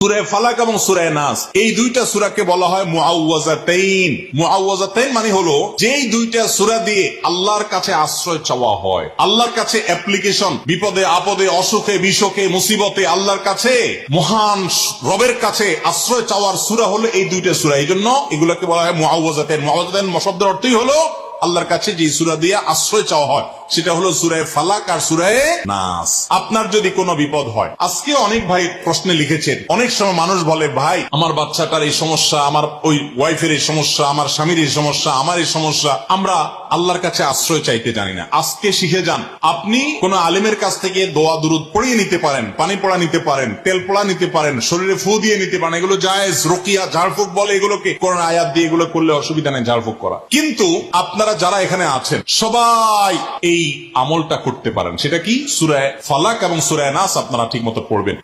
সূরা ফালাক এবং সূরা নাস এই দুইটা সূরাকে বলা হয় মুআউযাতাইন। মুআউযাতাইন মানে হলো যেই দুইটা সূরা দিয়ে আল্লাহর কাছে আশ্রয় চাওয়া হয়, আল্লাহর কাছে অ্যাপ্লিকেশন, বিপদে আপদে অসুখে বিসুখে মুসিবতে আল্লাহর কাছে মহান রবের কাছে আশ্রয় চাওয়ার সূরা হলো এই দুইটা সূরা। এই জন্য এগুলোকে বলা হয় মুআউযাতাইন। মুআউযাতাইন শব্দের অর্থই হলো আল্লাহর কাছে যে সূরা দিয়ে আশ্রয় চাওয়া হয়, সেটা হলো সূরা ফালাক আর সূরা নাস। আপনার যদি কোনো বিপদ হয়, আজকে অনেক ভাই প্রশ্নে লিখেছেন, অনেক সময় মানুষ বলে ভাই আমার বাচ্চাটার এই সমস্যা, আমার ওই ওয়াইফের এই সমস্যা, আমার স্বামীর এই সমস্যা, আমার এই সমস্যা, আমরা আল্লাহর কাছে আশ্রয় চাইতে জানি না। আজকে শিখে যান, আপনি কোন আলেমের কাছ থেকে দোয়া দুরুদ পড়িয়ে নিতে পারেন, পানি পড়া নিতে পারেন, তেল পড়া নিতে পারেন, শরীরে ফু দিয়ে নিতে পারেন, এগুলো জায়েজ। রুকিয়া ঝাড়ফুঁক বলে এগুলোকে, কোরআন আয়াত দিয়ে এগুলো করলে অসুবিধা নেই ঝাড়ফুঁক করা। কিন্তু আপনারা যারা এখানে আছেন সবাই এই আমলটা করতে পারেন। সেটা কি? সূরা ফালাক এবং সূরা নাস আপনারা ঠিক মতো পড়বেন।